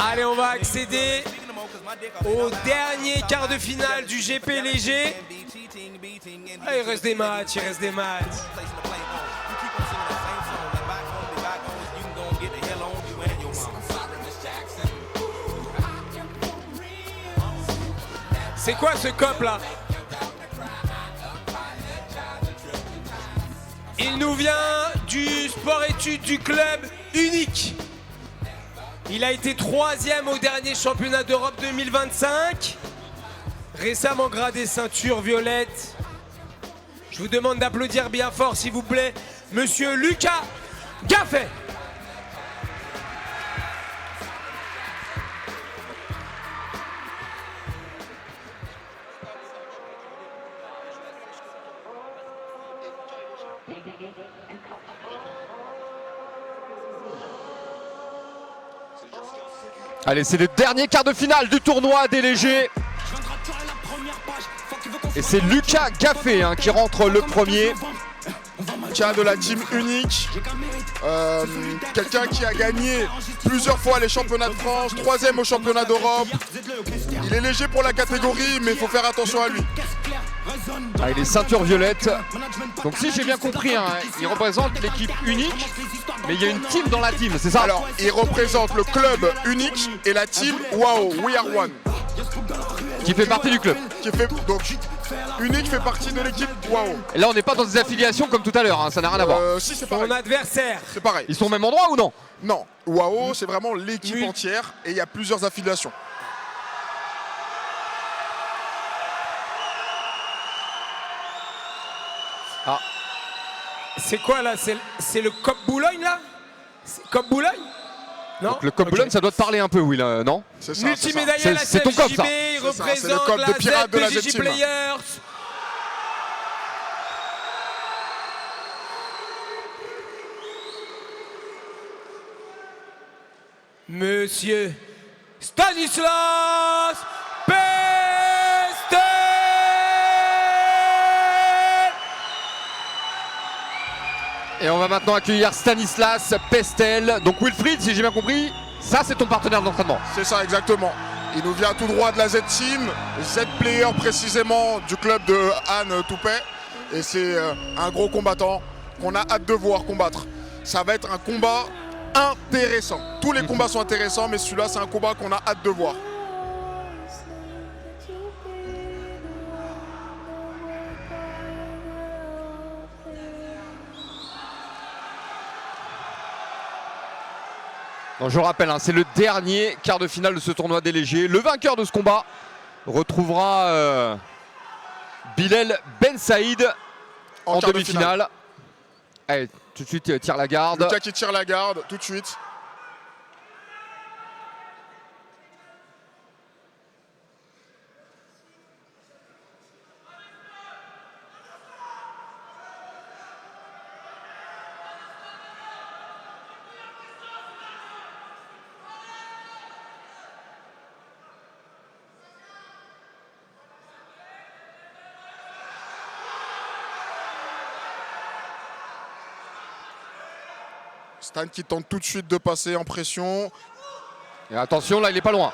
Allez, on va accéder au dernier quart de finale du GP léger. Ah, il reste des matchs, il reste des matchs. C'est quoi ce cop là? Il nous vient du sport-études du club unique. Il a été 3e au dernier championnat d'Europe 2025. Récemment gradé ceinture violette. Je vous demande d'applaudir bien fort, s'il vous plaît, Monsieur Lucas Gaffet. Allez, c'est le dernier quart de finale du tournoi des légers. Et c'est Lucas Gaffet qui rentre le premier. De la team unique, quelqu'un qui a gagné plusieurs fois les championnats de France, 3e au championnat d'Europe. Il est léger pour la catégorie, mais il faut faire attention à lui. Ah, il est ceinture violette. Donc si j'ai bien compris, il représente l'équipe unique, mais il y a une team dans la team, c'est ça? Alors, il représente le club unique et la team WOW, We Are One. Qui fait partie du club. Donc, unique fait partie de l'équipe WOW. Et là, on n'est pas dans des affiliations comme tout à l'heure, ça n'a rien à voir. Si, c'est pareil. Son adversaire. C'est pareil. Ils sont au même endroit ou non? Non, WOW, c'est vraiment l'équipe entière et il y a plusieurs affiliations. Ah. C'est quoi là? C'est le Cop Boulogne là? Cop Boulogne? Non. Donc, le Cop Boulogne, ça doit te parler un peu, Will, non? C'est ça. Multimédaillé à la c'est ton cop, ça. CFJB, il C'est le représente cop la de pirate de la ZPJJ Z-Team. Players. Monsieur Stanislas Pestel. Et on va maintenant accueillir Stanislas Pestel. Donc Wilfried, si j'ai bien compris, ça c'est ton partenaire d'entraînement. C'est ça, exactement. Il nous vient tout droit de la Z-Team, Z-Player précisément du club de Anne Toupet. Et c'est un gros combattant qu'on a hâte de voir combattre. Ça va être un combat intéressant. Tous les combats sont intéressants, mais celui-là c'est un combat qu'on a hâte de voir. Donc, je rappelle, c'est le dernier quart de finale de ce tournoi des légers. Le vainqueur de ce combat retrouvera Bilal Ben Saïd en demi-finale. Allez, tout de suite, tire la garde. Lucas qui tire la garde, tout de suite. Stan qui tente tout de suite de passer en pression. Et attention, là, il est pas loin.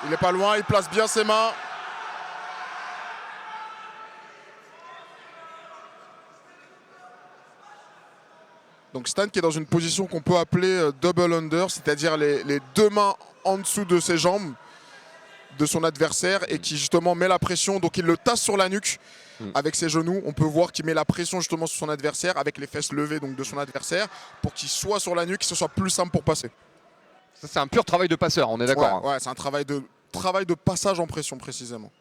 Il est pas loin, il place bien ses mains. Donc Stan qui est dans une position qu'on peut appeler double under, c'est-à-dire les deux mains en dessous de ses jambes de son adversaire et qui justement met la pression, donc il le tasse sur la nuque avec ses genoux. On peut voir qu'il met la pression justement sur son adversaire avec les fesses levées donc de son adversaire pour qu'il soit sur la nuque, que ce soit plus simple pour passer. Ça, c'est un pur travail de passeur, on est d'accord. Ouais, c'est un travail de passage en pression précisément.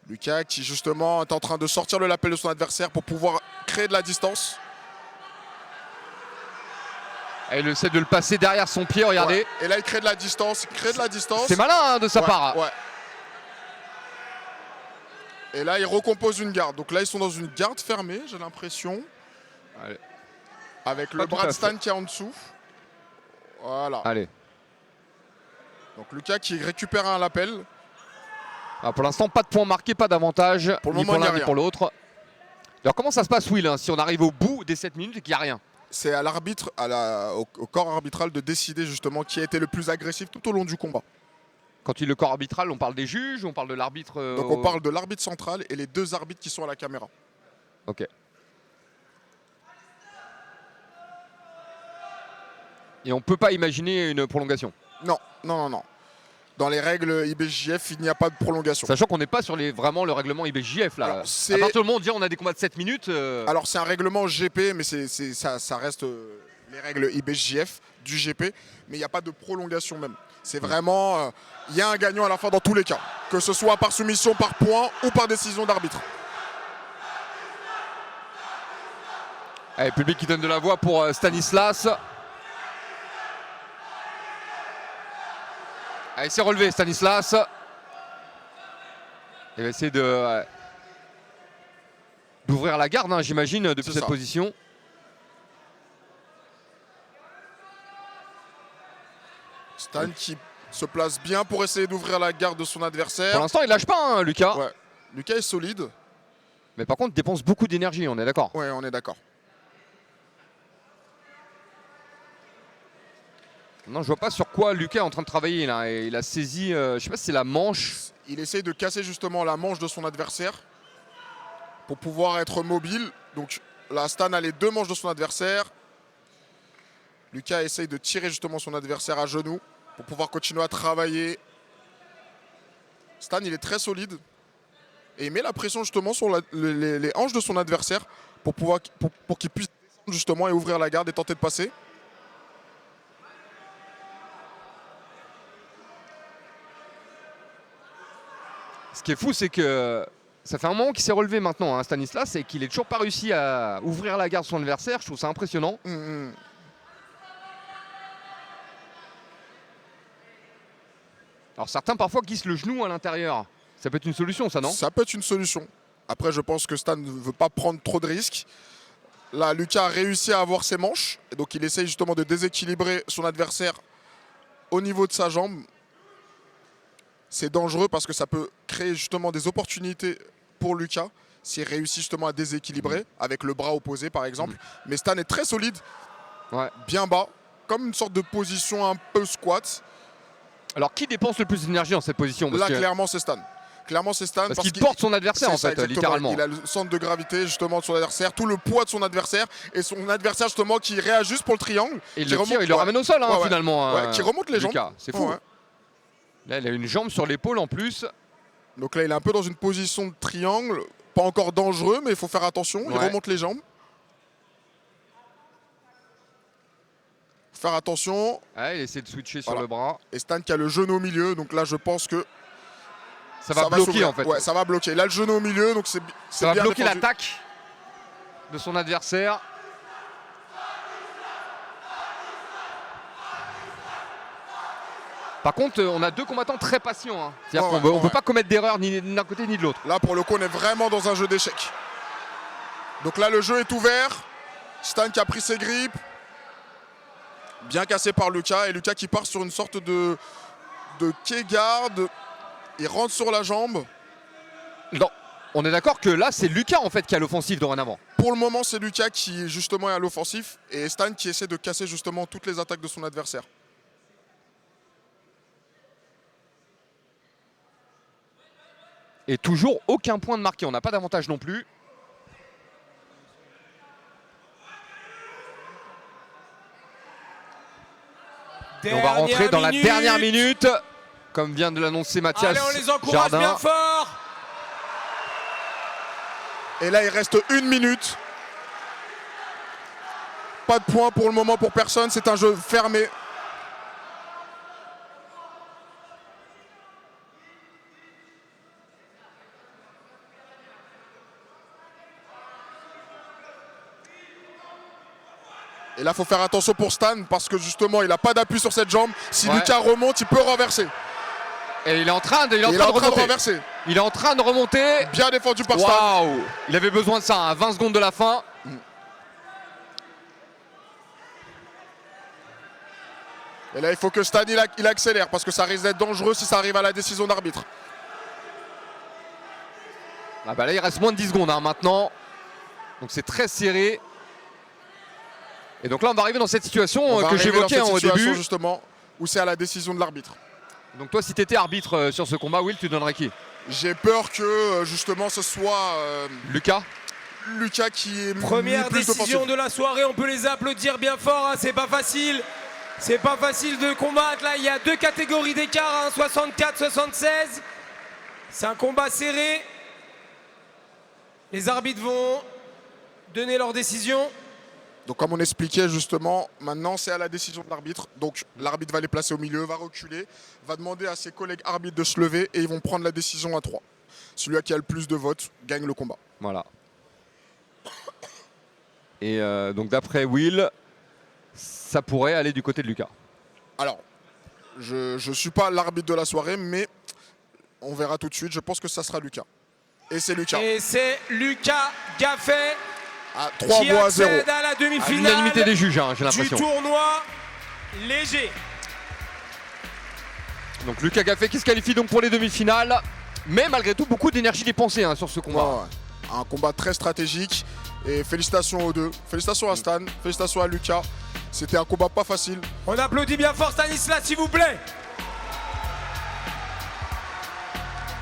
Lucas qui justement est en train de sortir le lapel de son adversaire pour pouvoir créer de la distance. Et il essaie de le passer derrière son pied, regardez. Ouais. Et là il crée de la distance, C'est malin de sa part. Ouais. Et là il recompose une garde. Donc là ils sont dans une garde fermée, j'ai l'impression. Avec le bras de Stan qui est en dessous. Voilà. Allez. Donc Lucas qui récupère un lapel. Ah, pour l'instant, pas de points marqués, pas d'avantage, pour ni pour l'un ni pour l'autre. Alors comment ça se passe, Will, si on arrive au bout des 7 minutes et qu'il n'y a rien? c'est à l'arbitre, au corps arbitral de décider justement qui a été le plus agressif tout au long du combat. Quand tu dis le corps arbitral, on parle des juges, on parle de l'arbitre. Donc on parle de l'arbitre central et les 2 arbitres qui sont à la caméra. Ok. Et on peut pas imaginer une prolongation. Non, non, non, non. Dans les règles IBJJF, il n'y a pas de prolongation. Sachant qu'on n'est pas sur vraiment le règlement IBJJF là. Alors, À partir du moment où on dit on a des combats de 7 minutes. Alors c'est un règlement GP, mais ça reste les règles IBJJF du GP, mais il n'y a pas de prolongation même. C'est vraiment, il y a un gagnant à la fin dans tous les cas, que ce soit par soumission, par point ou par décision d'arbitre. Allez, public qui donne de la voix pour Stanislas. Allez, c'est relevé Stanislas. Il va essayer d'ouvrir la garde, hein, j'imagine, depuis cette position. Stan qui se place bien pour essayer d'ouvrir la garde de son adversaire. Pour l'instant, il lâche pas, hein, Lucas. Ouais. Lucas est solide. Mais par contre, il dépense beaucoup d'énergie, on est d'accord. Ouais, on est d'accord. Non, je vois pas sur quoi Lucas est en train de travailler là. Et il a saisi, je sais pas si c'est la manche. Il essaye de casser justement la manche de son adversaire pour pouvoir être mobile. Donc là, Stan a les 2 manches de son adversaire. Lucas essaye de tirer justement son adversaire à genoux pour pouvoir continuer à travailler. Stan, il est très solide et il met la pression justement sur les hanches de son adversaire pour qu'il puisse descendre justement et ouvrir la garde et tenter de passer. Ce qui est fou, c'est que ça fait un moment qu'il s'est relevé maintenant, hein, Stanislas, et qu'il n'ait toujours pas réussi à ouvrir la garde de son adversaire. Je trouve ça impressionnant. Alors certains parfois glissent le genou à l'intérieur. Ça peut être une solution, ça, non? Ça peut être une solution. Après, je pense que Stan ne veut pas prendre trop de risques. Là, Lucas a réussi à avoir ses manches. Et donc, il essaye justement de déséquilibrer son adversaire au niveau de sa jambe. C'est dangereux parce que ça peut créer justement des opportunités pour Lucas s'il réussit justement à déséquilibrer avec le bras opposé, par exemple. Mais Stan est très solide, bien bas, comme une sorte de position un peu squat. Alors, qui dépense le plus d'énergie dans cette position? Là, clairement, c'est Stan. Clairement, c'est Stan. Parce qu'il porte son adversaire, en fait, littéralement. Il a le centre de gravité, justement, de son adversaire, tout le poids de son adversaire, et son adversaire, justement, qui réajuste pour le triangle. Et il le ramène au sol, hein, finalement. Qui remonte les jambes. C'est fou. Là, il a une jambe sur l'épaule, en plus. Donc là, il est un peu dans une position de triangle. Pas encore dangereux, mais il faut faire attention. Il remonte les jambes. Faire attention. Il essaie de switcher sur le bras. Et Stan qui a le genou au milieu, donc là, je pense que ça va bloquer, en fait. Ouais, ça va bloquer. Là, le genou au milieu, donc c'est bien. Ça va bloquer l'attaque de son adversaire. Par contre, on a 2 combattants très patients. Hein. C'est-à-dire qu'on ne peut pas commettre d'erreur ni d'un côté ni de l'autre. Là, pour le coup, on est vraiment dans un jeu d'échecs. Donc là, le jeu est ouvert. Stan qui a pris ses grippes. Bien cassé par Lucas. Et Lucas qui part sur une sorte de K-guard. Il rentre sur la jambe. Non, on est d'accord que là, c'est Lucas en fait qui a l'offensive dorénavant. Pour le moment, c'est Lucas qui justement est à l'offensif. Et Stan qui essaie de casser justement toutes les attaques de son adversaire. Et toujours aucun point de marqué, on n'a pas d'avantage non plus. On va rentrer dans la dernière minute, comme vient de l'annoncer Mathias. Allez, on les encourage Jardin. bien fort. Et là, il reste 1 minute. Pas de points pour le moment pour personne, c'est un jeu fermé. Et là, il faut faire attention pour Stan parce que justement, il n'a pas d'appui sur cette jambe. Si Lucas remonte, il peut renverser. Et il est en train de renverser. Il est en train de remonter. Bien défendu par Stan. Il avait besoin de ça, hein, 20 secondes de la fin. Et là, il faut que Stan il accélère parce que ça risque d'être dangereux si ça arrive à la décision d'arbitre. Ah bah là, il reste moins de 10 secondes hein, maintenant. Donc c'est très serré. Et donc là, on va arriver dans cette situation On va que arriver j'évoquais dans cette au situation, début. justement, où c'est à la décision de l'arbitre. Donc toi, si tu étais arbitre sur ce combat, Will, tu donnerais qui? J'ai peur que justement ce soit Lucas? Lucas qui est Première plus décision offensif. de la soirée, on peut les applaudir bien fort, hein, c'est pas facile. C'est pas facile de combattre, là il y a 2 catégories d'écart, hein, 64-76. C'est un combat serré. Les arbitres vont donner leur décision. Donc comme on expliquait justement, maintenant c'est à la décision de l'arbitre. Donc l'arbitre va les placer au milieu, va reculer, va demander à ses collègues arbitres de se lever et ils vont prendre la décision à 3. Celui qui a le plus de votes gagne le combat. Voilà. Et donc d'après Will, ça pourrait aller du côté de Lucas. Alors, je ne suis pas l'arbitre de la soirée, mais on verra tout de suite. Je pense que ça sera Lucas. Et c'est Lucas. Et c'est Lucas Gaffet À 3 qui voix à 0. accède à la À demi-finale l'unanimité des juges, hein, j'ai du l'impression. tournoi léger. Donc Lucas Gaffet qui se qualifie donc pour les demi-finales. Mais malgré tout, beaucoup d'énergie dépensée hein, sur ce combat. Ouais, ouais. Un combat très stratégique. Et félicitations aux deux. Félicitations à Stan. Félicitations à Lucas. C'était un combat pas facile. On applaudit bien fort Stanislas s'il vous plaît.